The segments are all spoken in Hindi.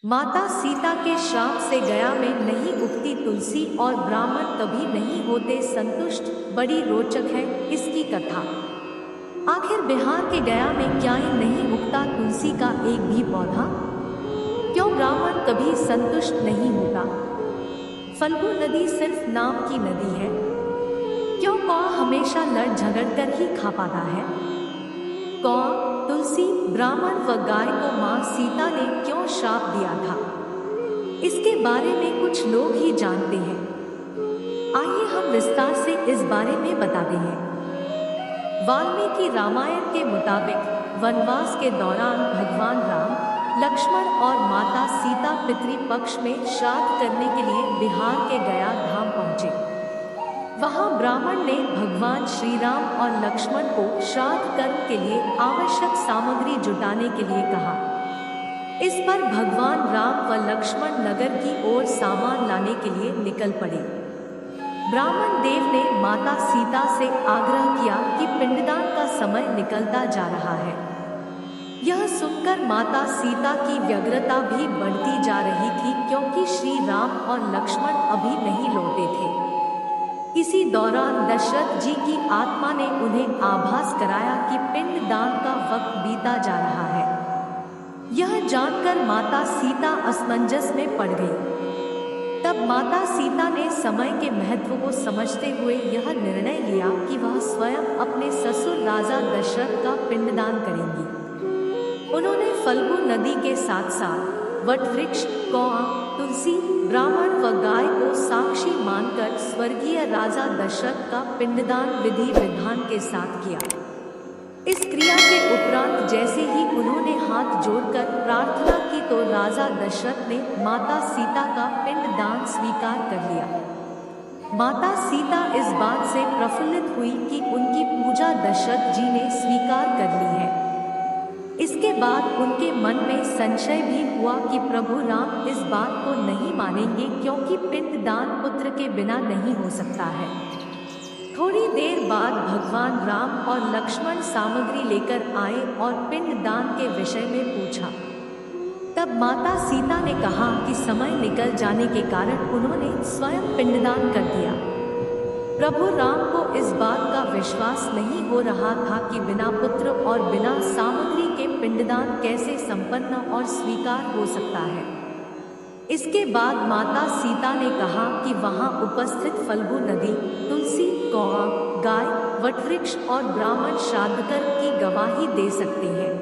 माता सीता के श्राप से गया में नहीं उगती तुलसी और ब्राह्मण कभी नहीं होते संतुष्ट। बड़ी रोचक है इसकी कथा। आखिर बिहार के गया में क्या ही नहीं उगता तुलसी का एक भी पौधा? क्यों ब्राह्मण कभी संतुष्ट नहीं होता? फल्गु नदी सिर्फ नाम की नदी है। क्यों कौआ हमेशा लड़ झगड़ कर ही खा पाता है? कौआ, तुलसी, ब्राह्मण व गाय को मां सीता ने क्यों श्राप दिया था, इसके बारे में कुछ लोग ही जानते हैं। आइए हम विस्तार से इस बारे में बताते हैं। वाल्मीकि रामायण के मुताबिक वनवास के दौरान भगवान राम, लक्ष्मण और माता सीता पितृपक्ष में श्राद्ध करने के लिए बिहार के गया धाम पहुंचे। वहां ब्राह्मण ने भगवान श्री राम और लक्ष्मण को श्राद्ध कर्म के लिए आवश्यक सामग्री जुटाने के लिए कहा। इस पर भगवान राम व लक्ष्मण नगर की ओर सामान लाने के लिए निकल पड़े। ब्राह्मण देव ने माता सीता से आग्रह किया कि पिंडदान का समय निकलता जा रहा है। यह सुनकर माता सीता की व्यग्रता भी बढ़ती जा रही थी, क्योंकि श्री राम और लक्ष्मण अभी नहीं लौटे थे। इसी दौरान दशरथ जी की आत्मा ने उन्हें आभास कराया कि पिंडदान का वक्त बीता जा रहा है। यह जानकर माता सीता असमंजस में पड़ गई। तब माता सीता ने समय के महत्व को समझते हुए यह निर्णय लिया कि वह स्वयं अपने ससुर राजा दशरथ का पिंडदान करेंगी। उन्होंने फल्गु नदी के साथ साथ वटवृक्ष, कौआ, तुलसी, ब्राह्मण व गाय को साक्षी मानकर स्वर्गीय राजा दशरथ का पिंडदान विधि विधान के साथ किया। इस क्रिया के उपरांत जैसे ही उन्होंने हाथ जोड़कर प्रार्थना की तो राजा दशरथ ने माता सीता का पिंडदान स्वीकार कर लिया। माता सीता इस बात से प्रफुल्लित हुई कि उनकी पूजा दशरथ जी ने स्वीकार कर ली है। इसके बाद उनके मन में संशय भी हुआ कि प्रभु राम इस बात को नहीं मानेंगे, क्योंकि पिंडदान पुत्र के बिना नहीं हो सकता है। थोड़ी देर बाद भगवान राम और लक्ष्मण सामग्री लेकर आए और पिंडदान के विषय में पूछा। तब माता सीता ने कहा कि समय निकल जाने के कारण उन्होंने स्वयं पिंडदान कर दिया। प्रभु राम को इस बात का विश्वास नहीं हो रहा था कि बिना पुत्र और बिना सामग्री के पिंडदान कैसे संपन्न और स्वीकार हो सकता है। इसके बाद माता सीता ने कहा कि वहां उपस्थित फल्गु नदी, तुलसी, कौआ, गाय, वटवृक्ष और ब्राह्मण श्राद्धकर की गवाही दे सकते हैं।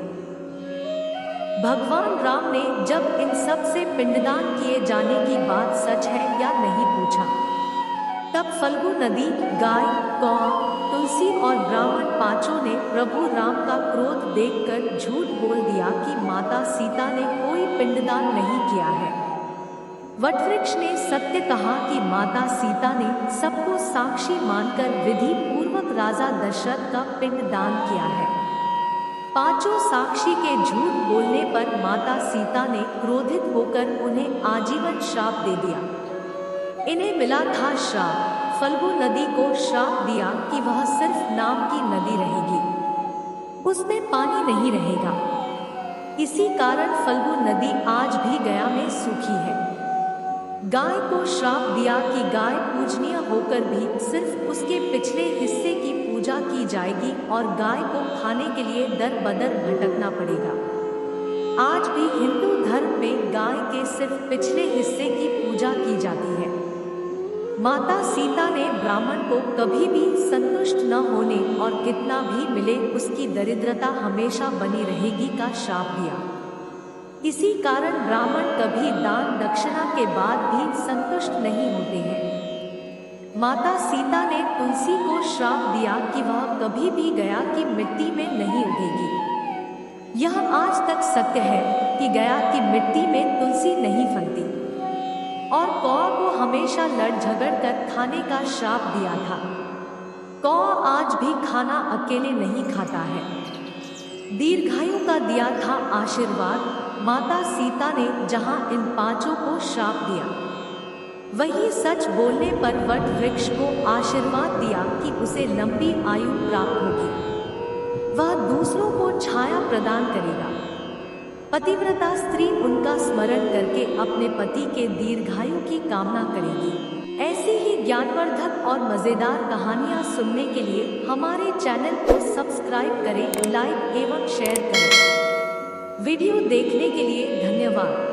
भगवान राम ने जब इन सब से पिंडदान किए जाने की बात सच है या नहीं पूछा, तब फल्गु नदी, गाय, कौआ, तुलसी और ब्राह्मण पांचों ने प्रभु राम का क्रोध देखकर झूठ बोल दिया कि माता सीता ने कोई पिंडदान नहीं किया है। वटवृक्ष ने सत्य कहा कि माता सीता ने सबको साक्षी मानकर विधि पूर्वक राजा दशरथ का पिंडदान किया है। पांचों साक्षी के झूठ बोलने पर माता सीता ने क्रोधित होकर उन्हें आजीवन श्राप दे दिया। इन्हें मिला था श्राप। फल्गु नदी को श्राप दिया कि वह सिर्फ नाम की नदी रहेगी, उसमें पानी नहीं रहेगा। इसी कारण फल्गु नदी आज भी गया में सूखी है। गाय को श्राप दिया कि गाय पूजनीय होकर भी सिर्फ उसके पिछले हिस्से की पूजा की जाएगी और गाय को खाने के लिए दर बदर भटकना पड़ेगा। आज भी हिंदू धर्म में गाय के सिर्फ पिछले हिस्से की पूजा की जाती है। माता सीता ने ब्राह्मण को कभी भी संतुष्ट न होने और कितना भी मिले उसकी दरिद्रता हमेशा बनी रहेगी का श्राप दिया। इसी कारण ब्राह्मण कभी दान दक्षिणा के बाद भी संतुष्ट नहीं होते हैं। माता सीता ने तुलसी को श्राप दिया कि वह कभी भी गया की मिट्टी में नहीं उगेगी। यह आज तक सत्य है कि गया की मिट्टी में तुलसी नहीं फलती। और कौआ को हमेशा लड़ झगड़ कर खाने का श्राप दिया था। कौआ आज भी खाना अकेले नहीं खाता है। दीर्घायु का दिया था आशीर्वाद। माता सीता ने जहां इन पांचों को श्राप दिया, वही सच बोलने पर वट वृक्ष को आशीर्वाद दिया कि उसे लंबी आयु प्राप्त होगी, वह दूसरों को छाया प्रदान करेगा। पतिव्रता स्त्री उनका स्मरण करके अपने पति के दीर्घायु की कामना करेगी। ऐसी ही ज्ञानवर्धक और मजेदार कहानियाँ सुनने के लिए हमारे चैनल को सब्सक्राइब करें, लाइक एवं शेयर करें। वीडियो देखने के लिए धन्यवाद।